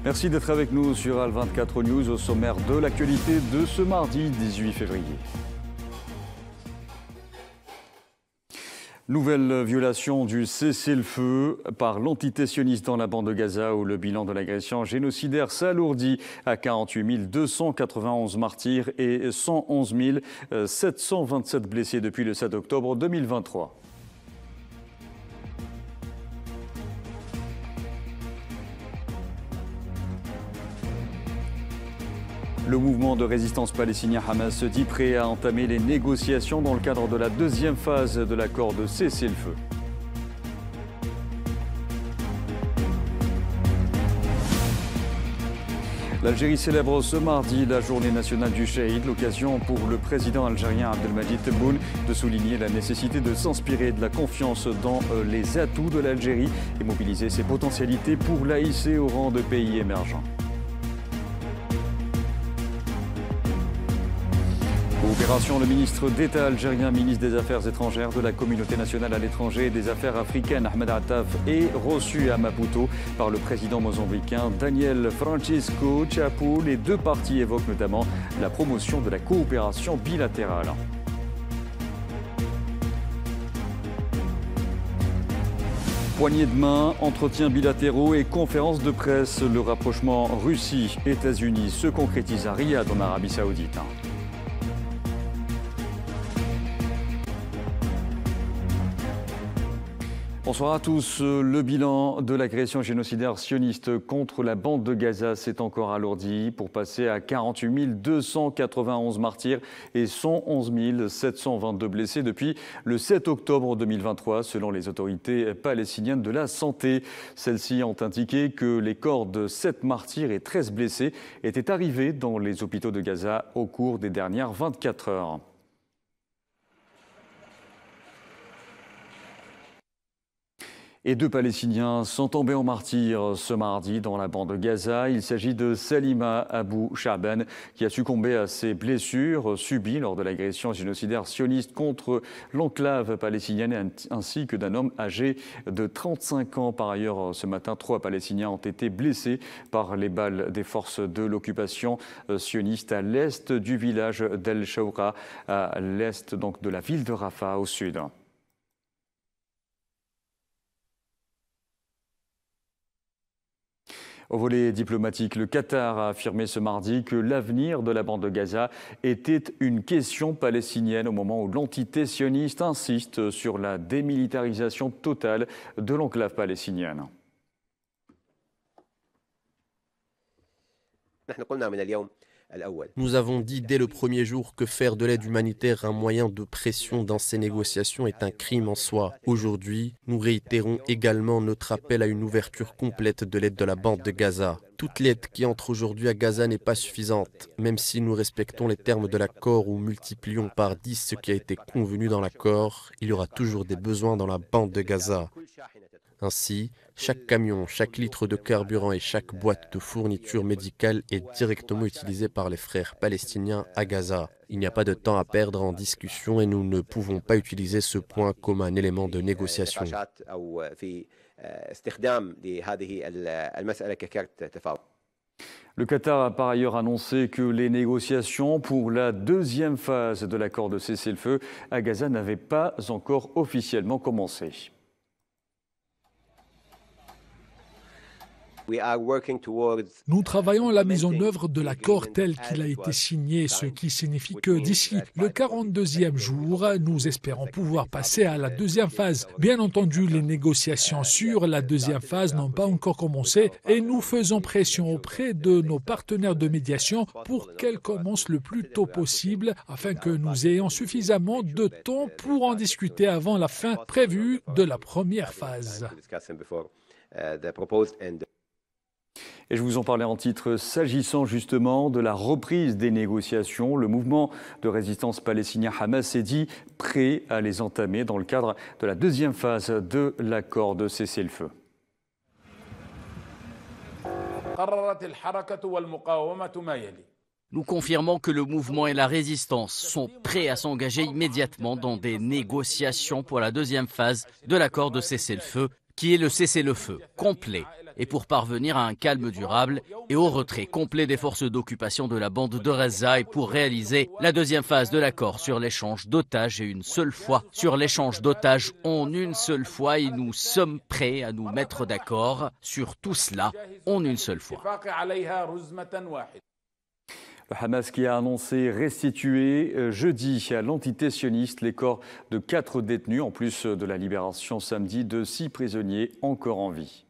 Merci d'être avec nous sur Al24 News au sommaire de l'actualité de ce mardi 18 février. Nouvelle violation du cessez-le-feu par l'entité sioniste dans la bande de Gaza où le bilan de l'agression génocidaire s'alourdit à 48 291 martyrs et 111 727 blessés depuis le 7 octobre 2023. Le mouvement de résistance palestinien Hamas se dit prêt à entamer les négociations dans le cadre de la deuxième phase de l'accord de cessez-le-feu. L'Algérie célèbre ce mardi la journée nationale du Shahid, l'occasion pour le président algérien Abdelmadjid Tebboune de souligner la nécessité de s'inspirer de la confiance dans les atouts de l'Algérie et mobiliser ses potentialités pour la hisser au rang de pays émergents. Coopération, le ministre d'État algérien, ministre des Affaires étrangères, de la communauté nationale à l'étranger et des Affaires africaines, Ahmed Attaf, est reçu à Maputo par le président mozambicain Daniel Francisco Chapo. Les deux parties évoquent notamment la promotion de la coopération bilatérale. Poignées de main, entretiens bilatéraux et conférences de presse. Le rapprochement Russie-États-Unis se concrétise à Riyad en Arabie Saoudite. Bonsoir à tous. Le bilan de l'agression génocidaire sioniste contre la bande de Gaza s'est encore alourdi pour passer à 48 291 martyrs et 111 722 blessés depuis le 7 octobre 2023, selon les autorités palestiniennes de la santé. Celles-ci ont indiqué que les corps de 7 martyrs et 13 blessés étaient arrivés dans les hôpitaux de Gaza au cours des dernières 24 heures. Et deux Palestiniens sont tombés en martyrs ce mardi dans la bande de Gaza. Il s'agit de Salima Abou Shaaban qui a succombé à ses blessures subies lors de l'agression génocidaire sioniste contre l'enclave palestinienne ainsi que d'un homme âgé de 35 ans. Par ailleurs, ce matin, 3 Palestiniens ont été blessés par les balles des forces de l'occupation sioniste à l'est du village d'El Shawqa, à l'est donc de la ville de Rafah au sud. Au volet diplomatique, le Qatar a affirmé ce mardi que l'avenir de la bande de Gaza était une question palestinienne au moment où l'entité sioniste insiste sur la démilitarisation totale de l'enclave palestinienne. Nous avons dit dès le premier jour que faire de l'aide humanitaire un moyen de pression dans ces négociations est un crime en soi. Aujourd'hui, nous réitérons également notre appel à une ouverture complète de l'aide de la bande de Gaza. Toute l'aide qui entre aujourd'hui à Gaza n'est pas suffisante. Même si nous respectons les termes de l'accord ou multiplions par 10 ce qui a été convenu dans l'accord, il y aura toujours des besoins dans la bande de Gaza. Ainsi, chaque camion, chaque litre de carburant et chaque boîte de fourniture médicale est directement utilisée par les frères palestiniens à Gaza. Il n'y a pas de temps à perdre en discussion et nous ne pouvons pas utiliser ce point comme un élément de négociation. Le Qatar a par ailleurs annoncé que les négociations pour la deuxième phase de l'accord de cessez-le-feu à Gaza n'avaient pas encore officiellement commencé. Nous travaillons à la mise en œuvre de l'accord tel qu'il a été signé, ce qui signifie que d'ici le 42e jour, nous espérons pouvoir passer à la deuxième phase. Bien entendu, les négociations sur la deuxième phase n'ont pas encore commencé et nous faisons pression auprès de nos partenaires de médiation pour qu'elles commencent le plus tôt possible afin que nous ayons suffisamment de temps pour en discuter avant la fin prévue de la première phase. Et je vous en parlais en titre, s'agissant justement de la reprise des négociations, le mouvement de résistance palestinien Hamas s'est dit prêt à les entamer dans le cadre de la deuxième phase de l'accord de cessez-le-feu. Nous confirmons que le mouvement et la résistance sont prêts à s'engager immédiatement dans des négociations pour la deuxième phase de l'accord de cessez-le-feu, qui est le cessez-le-feu complet, et pour parvenir à un calme durable et au retrait complet des forces d'occupation de la bande de Gaza et pour réaliser la deuxième phase de l'accord sur l'échange d'otages et une seule fois sur l'échange d'otages en une seule fois et nous sommes prêts à nous mettre d'accord sur tout cela en une seule fois. Le Hamas qui a annoncé restituer jeudi à l'entité sioniste les corps de 4 détenus, en plus de la libération samedi de 6 prisonniers encore en vie.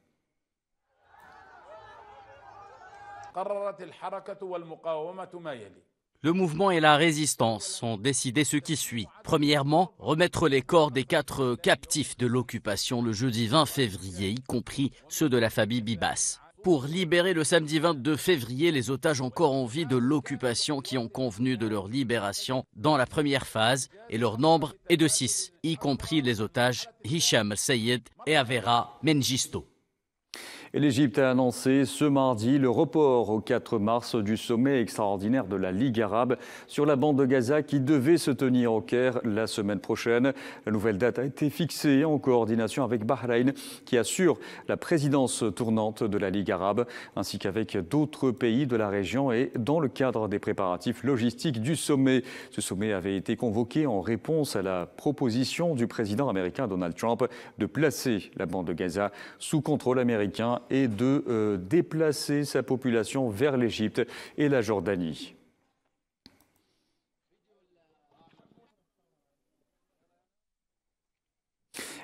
Le mouvement et la résistance ont décidé ce qui suit. Premièrement, remettre les corps des 4 captifs de l'occupation le jeudi 20 février, y compris ceux de la famille Bibas. Pour libérer le samedi 22 février les otages encore en vie de l'occupation qui ont convenu de leur libération dans la première phase, et leur nombre est de 6, y compris les otages Hicham El-Sayed et Avera Mengistu. Et l'Égypte a annoncé ce mardi le report au 4 mars du sommet extraordinaire de la Ligue arabe sur la bande de Gaza qui devait se tenir au Caire la semaine prochaine. La nouvelle date a été fixée en coordination avec Bahreïn qui assure la présidence tournante de la Ligue arabe ainsi qu'avec d'autres pays de la région et dans le cadre des préparatifs logistiques du sommet. Ce sommet avait été convoqué en réponse à la proposition du président américain Donald Trump de placer la bande de Gaza sous contrôle américain et de déplacer sa population vers l'Égypte et la Jordanie.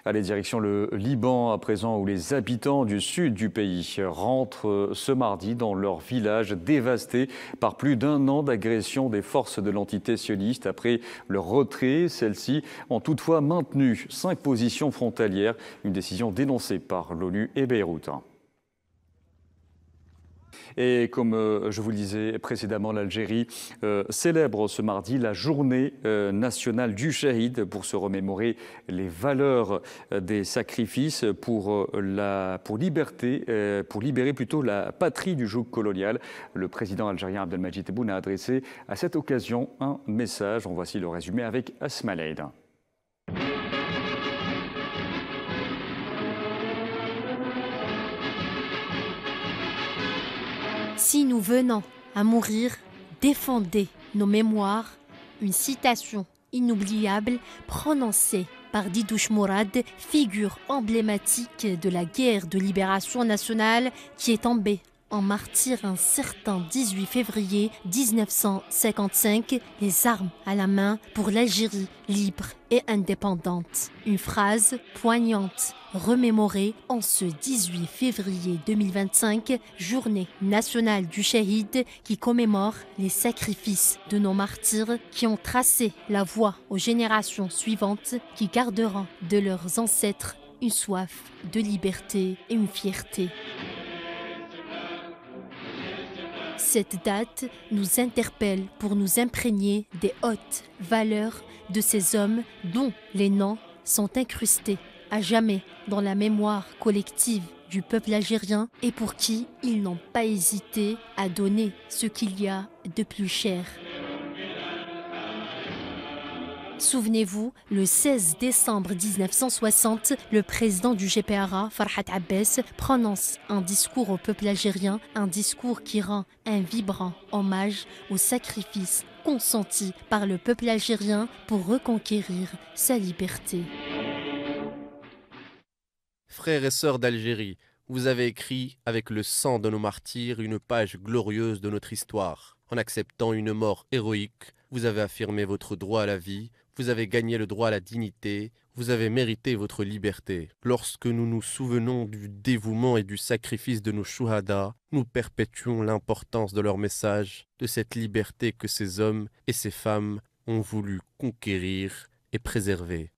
Allez, direction le Liban à présent, où les habitants du sud du pays rentrent ce mardi dans leur village dévasté par plus d'1 an d'agression des forces de l'entité sioniste. Après leur retrait, celles-ci ont toutefois maintenu 5 positions frontalières, une décision dénoncée par l'ONU et Beyrouth. Et comme je vous le disais précédemment, l'Algérie célèbre ce mardi la journée nationale du Shahid pour se remémorer les valeurs des sacrifices pour libérer plutôt la patrie du joug colonial. Le président algérien Abdelmadjid Tebboune a adressé à cette occasion un message. En voici le résumé avec Asma Leïd. Si nous venons à mourir, défendez nos mémoires. Une citation inoubliable prononcée par Didouche Mourad, figure emblématique de la guerre de libération nationale qui est tombée en martyr un certain 18 février 1955, les armes à la main pour l'Algérie libre et indépendante. Une phrase poignante, remémorée en ce 18 février 2025, journée nationale du Shahid qui commémore les sacrifices de nos martyrs qui ont tracé la voie aux générations suivantes qui garderont de leurs ancêtres une soif de liberté et une fierté. Cette date nous interpelle pour nous imprégner des hautes valeurs de ces hommes dont les noms sont incrustés à jamais dans la mémoire collective du peuple algérien et pour qui ils n'ont pas hésité à donner ce qu'il y a de plus cher. Souvenez-vous, le 16 décembre 1960, le président du GPRA, Farhat Abbas, prononce un discours au peuple algérien, un discours qui rend un vibrant hommage au sacrifice consenti par le peuple algérien pour reconquérir sa liberté. Frères et sœurs d'Algérie, vous avez écrit avec le sang de nos martyrs une page glorieuse de notre histoire. En acceptant une mort héroïque, vous avez affirmé votre droit à la vie, vous avez gagné le droit à la dignité, vous avez mérité votre liberté. Lorsque nous nous souvenons du dévouement et du sacrifice de nos chouhadas, nous perpétuons l'importance de leur message, de cette liberté que ces hommes et ces femmes ont voulu conquérir et préserver.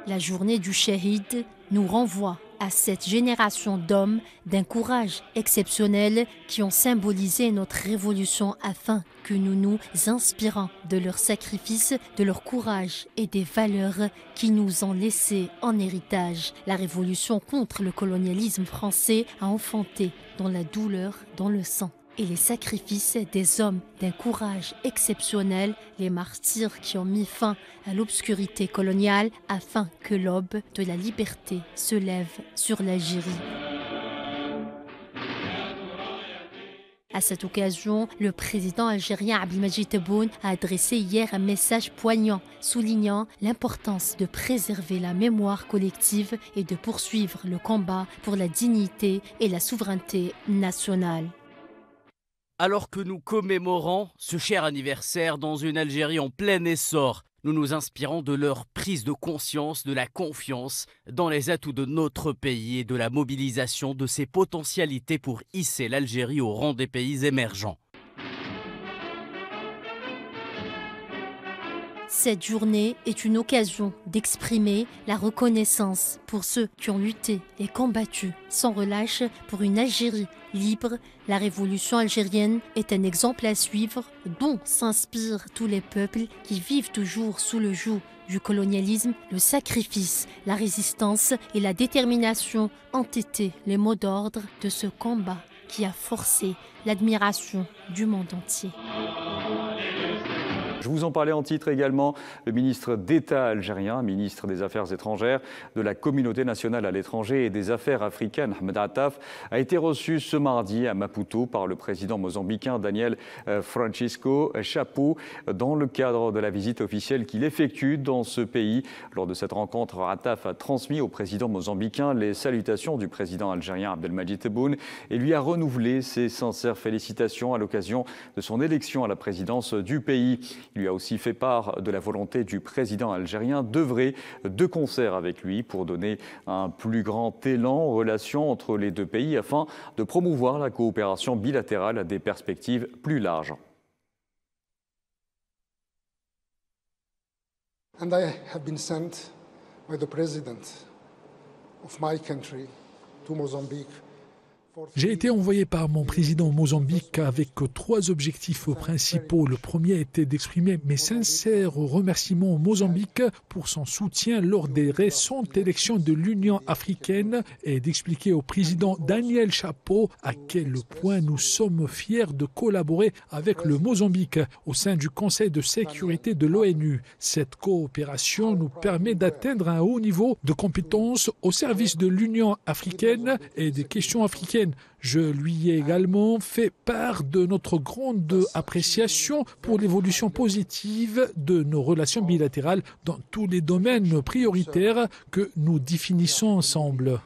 La journée du Shahid nous renvoie à cette génération d'hommes d'un courage exceptionnel qui ont symbolisé notre révolution afin que nous nous inspirons de leur sacrifice, de leur courage et des valeurs qu'ils nous ont laissées en héritage. La révolution contre le colonialisme français a enfanté dans la douleur, dans le sang. et les sacrifices des hommes d'un courage exceptionnel, les martyrs qui ont mis fin à l'obscurité coloniale afin que l'aube de la liberté se lève sur l'Algérie. À cette occasion, le président algérien Abdelmadjid Tebboune a adressé hier un message poignant, soulignant l'importance de préserver la mémoire collective et de poursuivre le combat pour la dignité et la souveraineté nationale. Alors que nous commémorons ce cher anniversaire dans une Algérie en plein essor, nous nous inspirons de leur prise de conscience, de la confiance dans les atouts de notre pays et de la mobilisation de ses potentialités pour hisser l'Algérie au rang des pays émergents. Cette journée est une occasion d'exprimer la reconnaissance pour ceux qui ont lutté et combattu sans relâche pour une Algérie libre. La révolution algérienne est un exemple à suivre dont s'inspirent tous les peuples qui vivent toujours sous le joug du colonialisme. Le sacrifice, la résistance et la détermination ont été les mots d'ordre de ce combat qui a forcé l'admiration du monde entier. Je vous en parlais en titre également, le ministre d'État algérien, ministre des Affaires étrangères, de la communauté nationale à l'étranger et des Affaires africaines, Ahmed Attaf, a été reçu ce mardi à Maputo par le président mozambicain Daniel Francisco Chapo dans le cadre de la visite officielle qu'il effectue dans ce pays. Lors de cette rencontre, Attaf a transmis au président mozambicain les salutations du président algérien Abdelmadjid Tebboune et lui a renouvelé ses sincères félicitations à l'occasion de son élection à la présidence du pays. Il lui a aussi fait part de la volonté du président algérien d'œuvrer de concert avec lui pour donner un plus grand élan aux relations entre les deux pays afin de promouvoir la coopération bilatérale à des perspectives plus larges. And I have been sent by the president of my country to Mozambique. J'ai été envoyé par mon président au Mozambique avec 3 objectifs principaux. Le premier était d'exprimer mes sincères remerciements au Mozambique pour son soutien lors des récentes élections de l'Union africaine et d'expliquer au président Daniel Chapo à quel point nous sommes fiers de collaborer avec le Mozambique au sein du Conseil de sécurité de l'ONU. Cette coopération nous permet d'atteindre un haut niveau de compétences au service de l'Union africaine et des questions africaines. Je lui ai également fait part de notre grande appréciation pour l'évolution positive de nos relations bilatérales dans tous les domaines prioritaires que nous définissons ensemble.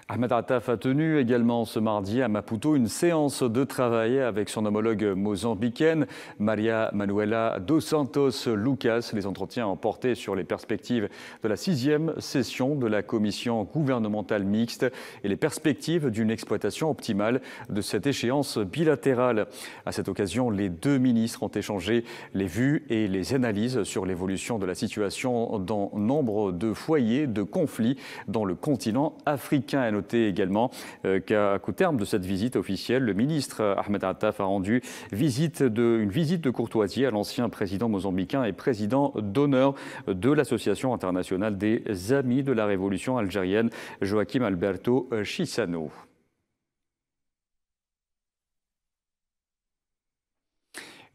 Ahmed Attaf a tenu également ce mardi à Maputo une séance de travail avec son homologue mozambicaine, Maria Manuela dos Santos Lucas. Les entretiens ont porté sur les perspectives de la 6e session de la commission gouvernementale mixte et les perspectives d'une exploitation optimale de cette échéance bilatérale. À cette occasion, les 2 ministres ont échangé les vues et les analyses sur l'évolution de la situation dans nombre de foyers de conflits dans le continent africain. Noter également qu'au terme de cette visite officielle, le ministre Ahmed Attaf a rendu une visite de courtoisie à l'ancien président mozambicain et président d'honneur de l'Association internationale des Amis de la Révolution algérienne, Joaquim Alberto Chissano.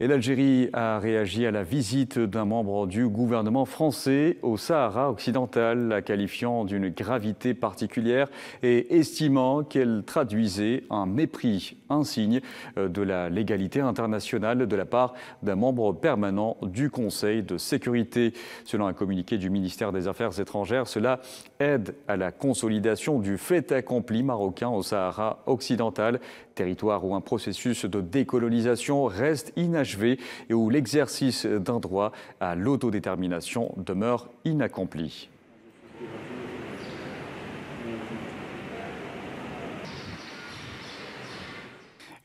Et l'Algérie a réagi à la visite d'un membre du gouvernement français au Sahara occidental, la qualifiant d'une gravité particulière et estimant qu'elle traduisait un mépris insigne de la légalité internationale de la part d'un membre permanent du Conseil de sécurité. Selon un communiqué du ministère des Affaires étrangères, cela aide à la consolidation du fait accompli marocain au Sahara occidental, territoire où un processus de décolonisation reste inachevé et où l'exercice d'un droit à l'autodétermination demeure inaccompli.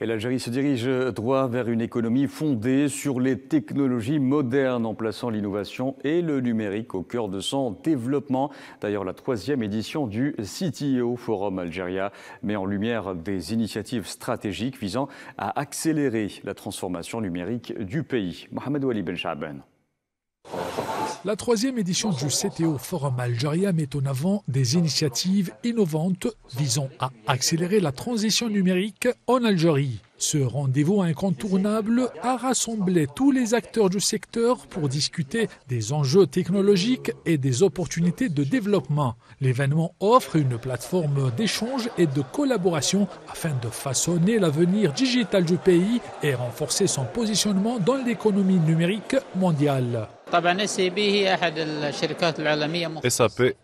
Et l'Algérie se dirige droit vers une économie fondée sur les technologies modernes, en plaçant l'innovation et le numérique au cœur de son développement. D'ailleurs, la 3e édition du CTO Forum Algéria met en lumière des initiatives stratégiques visant à accélérer la transformation numérique du pays. Mohamed Ouali Ben Chaban. La 3e édition du CTO Forum algérien met en avant des initiatives innovantes visant à accélérer la transition numérique en Algérie. Ce rendez-vous incontournable a rassemblé tous les acteurs du secteur pour discuter des enjeux technologiques et des opportunités de développement. L'événement offre une plateforme d'échange et de collaboration afin de façonner l'avenir digital du pays et renforcer son positionnement dans l'économie numérique mondiale. SAP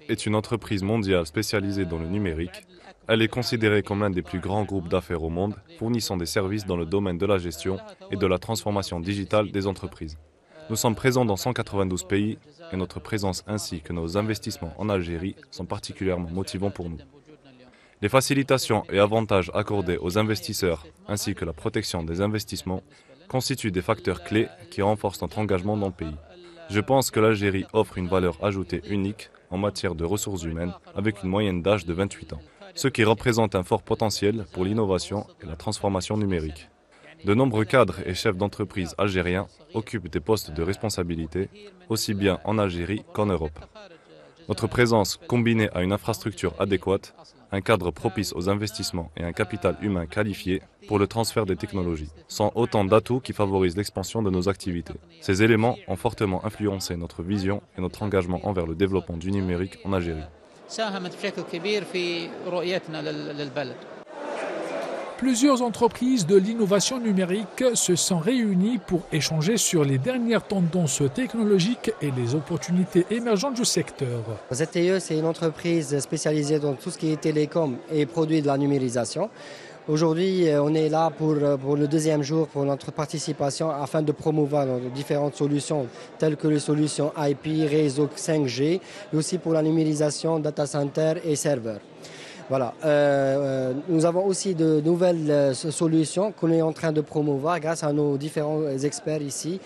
est une entreprise mondiale spécialisée dans le numérique. Elle est considérée comme l'un des plus grands groupes d'affaires au monde, fournissant des services dans le domaine de la gestion et de la transformation digitale des entreprises. Nous sommes présents dans 192 pays et notre présence ainsi que nos investissements en Algérie sont particulièrement motivants pour nous. Les facilitations et avantages accordés aux investisseurs ainsi que la protection des investissements constituent des facteurs clés qui renforcent notre engagement dans le pays. Je pense que l'Algérie offre une valeur ajoutée unique en matière de ressources humaines avec une moyenne d'âge de 28 ans, ce qui représente un fort potentiel pour l'innovation et la transformation numérique. De nombreux cadres et chefs d'entreprise algériens occupent des postes de responsabilité, aussi bien en Algérie qu'en Europe. Notre présence, combinée à une infrastructure adéquate, un cadre propice aux investissements et un capital humain qualifié pour le transfert des technologies, sont autant d'atouts qui favorisent l'expansion de nos activités. Ces éléments ont fortement influencé notre vision et notre engagement envers le développement du numérique en Algérie. Plusieurs entreprises de l'innovation numérique se sont réunies pour échanger sur les dernières tendances technologiques et les opportunités émergentes du secteur. ZTE, c'est une entreprise spécialisée dans tout ce qui est télécom et produits de la numérisation. Aujourd'hui, on est là pour le 2e jour pour notre participation afin de promouvoir différentes solutions telles que les solutions IP, réseau 5G, et aussi pour la numérisation, data center et serveurs. Voilà. Nous avons aussi de nouvelles solutions qu'on est en train de promouvoir grâce à nos différents experts ici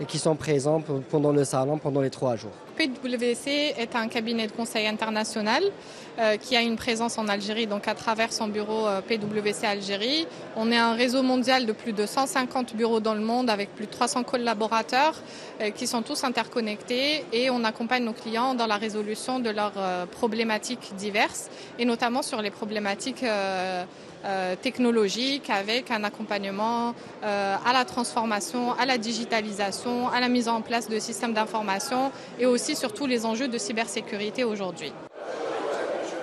qui sont présents pendant le salon, pendant les 3 jours. PwC est un cabinet de conseil international qui a une présence en Algérie, donc à travers son bureau PwC Algérie. On est un réseau mondial de plus de 150 bureaux dans le monde avec plus de 300 collaborateurs qui sont tous interconnectés et on accompagne nos clients dans la résolution de leurs problématiques diverses et notamment sur les problématiques technologiques avec un accompagnement à la transformation, à la digitalisation, à la mise en place de systèmes d'information et aussi sur tous les enjeux de cybersécurité aujourd'hui.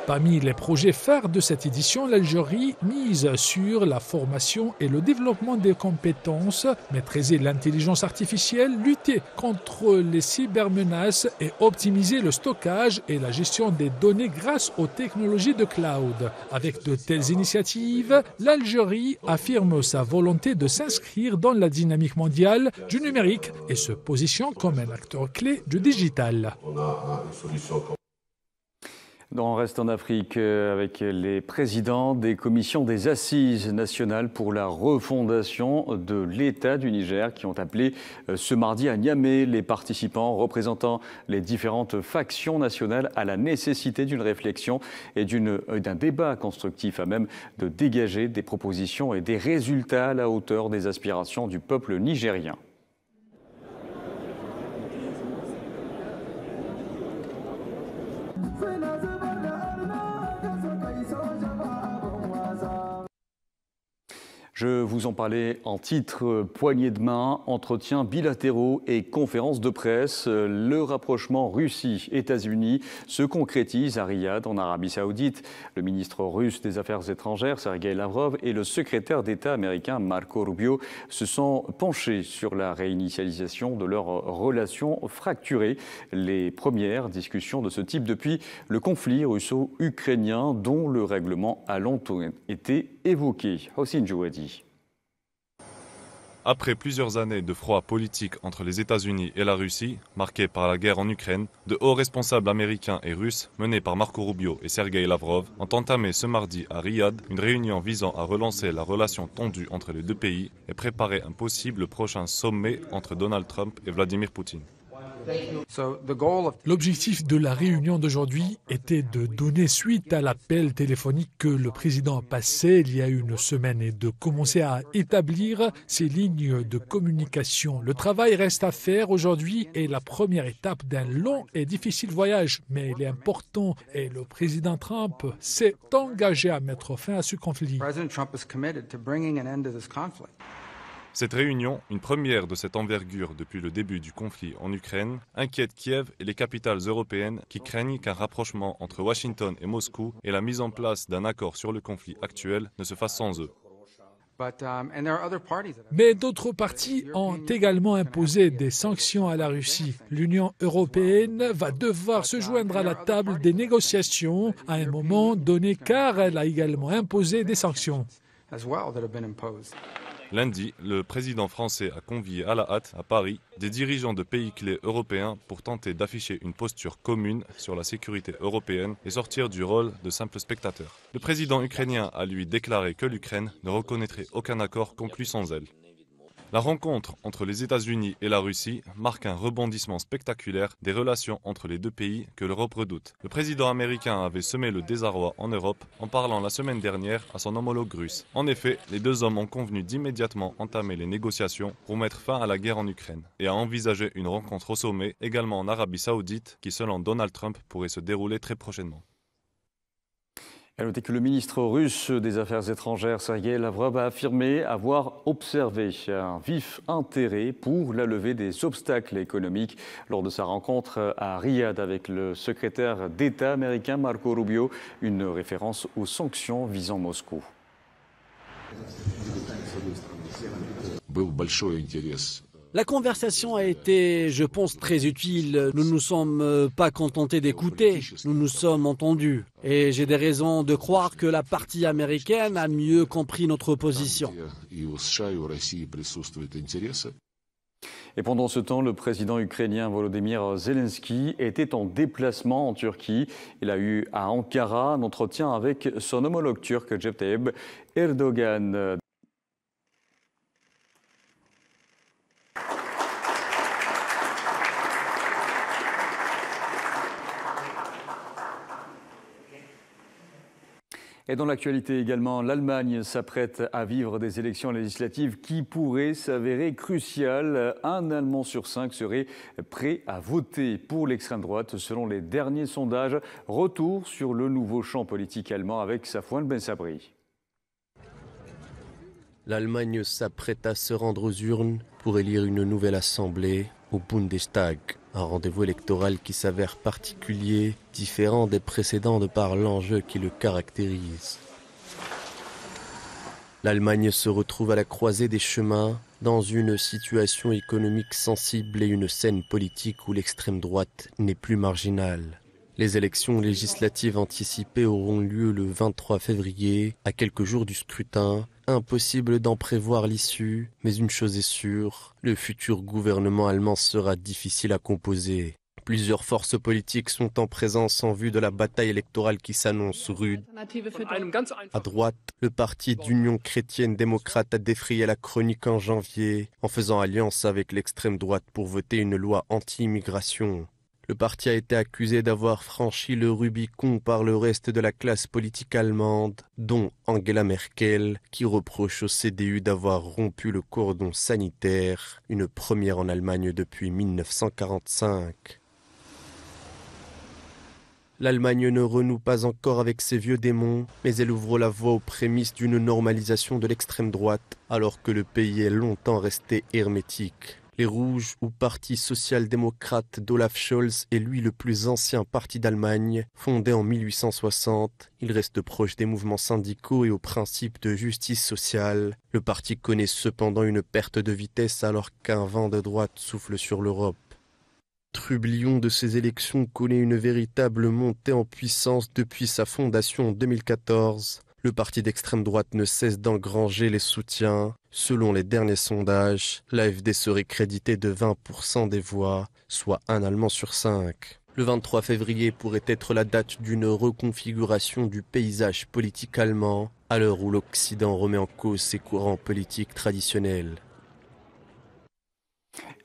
Parmi les projets phares de cette édition, l'Algérie mise sur la formation et le développement des compétences, maîtriser l'intelligence artificielle, lutter contre les cybermenaces et optimiser le stockage et la gestion des données grâce aux technologies de cloud. Avec de telles initiatives, l'Algérie affirme sa volonté de s'inscrire dans la dynamique mondiale du numérique et se positionne comme un acteur clé du digital. On reste en Afrique avec les présidents des commissions des assises nationales pour la refondation de l'État du Niger qui ont appelé ce mardi à Niamey les participants représentant les différentes factions nationales à la nécessité d'une réflexion et d'un débat constructif à même de dégager des propositions et des résultats à la hauteur des aspirations du peuple nigérien. Je vous en parlais en titre, poignée de main, entretiens bilatéraux et conférences de presse. Le rapprochement Russie-États-Unis se concrétise à Riyad, en Arabie Saoudite. Le ministre russe des Affaires étrangères, Sergueï Lavrov, et le secrétaire d'État américain, Marco Rubio, se sont penchés sur la réinitialisation de leurs relations fracturées. Les premières discussions de ce type depuis le conflit russo-ukrainien, dont le règlement a longtemps été évoqué. Hossein Jouadi. Après plusieurs années de froid politique entre les États-Unis et la Russie, marquée par la guerre en Ukraine, de hauts responsables américains et russes, menés par Marco Rubio et Sergueï Lavrov, ont entamé ce mardi à Riyad une réunion visant à relancer la relation tendue entre les deux pays et préparer un possible prochain sommet entre Donald Trump et Vladimir Poutine. L'objectif de la réunion d'aujourd'hui était de donner suite à l'appel téléphonique que le président a passé il y a une semaine et de commencer à établir ces lignes de communication. Le travail reste à faire aujourd'hui et la première étape d'un long et difficile voyage, mais il est important et le président Trump s'est engagé à mettre fin à ce conflit. Cette réunion, une première de cette envergure depuis le début du conflit en Ukraine, inquiète Kiev et les capitales européennes qui craignent qu'un rapprochement entre Washington et Moscou et la mise en place d'un accord sur le conflit actuel ne se fasse sans eux. Mais d'autres partis ont également imposé des sanctions à la Russie. L'Union européenne va devoir se joindre à la table des négociations à un moment donné car elle a également imposé des sanctions. Lundi, le président français a convié à la hâte, à Paris, des dirigeants de pays clés européens pour tenter d'afficher une posture commune sur la sécurité européenne et sortir du rôle de simple spectateur. Le président ukrainien a lui déclaré que l'Ukraine ne reconnaîtrait aucun accord conclu sans elle. La rencontre entre les États-Unis et la Russie marque un rebondissement spectaculaire des relations entre les deux pays que l'Europe redoute. Le président américain avait semé le désarroi en Europe en parlant la semaine dernière à son homologue russe. En effet, les deux hommes ont convenu d'immédiatement entamer les négociations pour mettre fin à la guerre en Ukraine et à envisager une rencontre au sommet également en Arabie Saoudite qui, selon Donald Trump, pourrait se dérouler très prochainement. À noter que le ministre russe des Affaires étrangères, Sergueï Lavrov, a affirmé avoir observé un vif intérêt pour la levée des obstacles économiques lors de sa rencontre à Riyad avec le secrétaire d'État américain Marco Rubio, une référence aux sanctions visant Moscou. La conversation a été, je pense, très utile. Nous ne nous sommes pas contentés d'écouter, nous nous sommes entendus. Et j'ai des raisons de croire que la partie américaine a mieux compris notre position. Et pendant ce temps, le président ukrainien Volodymyr Zelensky était en déplacement en Turquie. Il a eu à Ankara un entretien avec son homologue turc Recep Tayyip Erdogan. Et dans l'actualité également, l'Allemagne s'apprête à vivre des élections législatives qui pourraient s'avérer cruciales. Un Allemand sur 5 serait prêt à voter pour l'extrême droite selon les derniers sondages. Retour sur le nouveau champ politique allemand avec Safwan Ben Sabri. L'Allemagne s'apprête à se rendre aux urnes pour élire une nouvelle assemblée au Bundestag. Un rendez-vous électoral qui s'avère particulier, différent des précédents de par l'enjeu qui le caractérise. L'Allemagne se retrouve à la croisée des chemins, dans une situation économique sensible et une scène politique où l'extrême droite n'est plus marginale. Les élections législatives anticipées auront lieu le 23 février, à quelques jours du scrutin. Impossible d'en prévoir l'issue, mais une chose est sûre, le futur gouvernement allemand sera difficile à composer. Plusieurs forces politiques sont en présence en vue de la bataille électorale qui s'annonce rude. À droite, le parti d'Union chrétienne démocrate a défrayé la chronique en janvier, en faisant alliance avec l'extrême droite pour voter une loi anti-immigration. Le parti a été accusé d'avoir franchi le Rubicon par le reste de la classe politique allemande, dont Angela Merkel, qui reproche au CDU d'avoir rompu le cordon sanitaire, une première en Allemagne depuis 1945. L'Allemagne ne renoue pas encore avec ses vieux démons, mais elle ouvre la voie aux prémices d'une normalisation de l'extrême droite, alors que le pays est longtemps resté hermétique. Les Rouges, ou Parti social-démocrate d'Olaf Scholz, est lui le plus ancien parti d'Allemagne. Fondé en 1860, il reste proche des mouvements syndicaux et aux principes de justice sociale. Le parti connaît cependant une perte de vitesse alors qu'un vent de droite souffle sur l'Europe. Trublion de ces élections connaît une véritable montée en puissance depuis sa fondation en 2014. Le parti d'extrême droite ne cesse d'engranger les soutiens. Selon les derniers sondages, l'AfD serait crédité de 20% des voix, soit un Allemand sur 5. Le 23 février pourrait être la date d'une reconfiguration du paysage politique allemand, à l'heure où l'Occident remet en cause ses courants politiques traditionnels.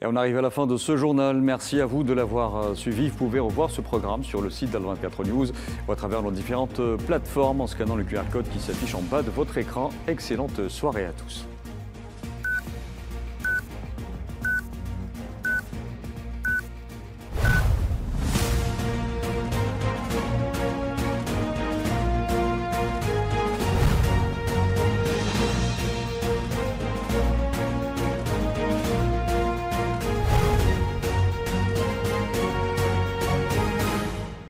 Et on arrive à la fin de ce journal. Merci à vous de l'avoir suivi. Vous pouvez revoir ce programme sur le site d'Al24 News ou à travers nos différentes plateformes en scannant le QR code qui s'affiche en bas de votre écran. Excellente soirée à tous.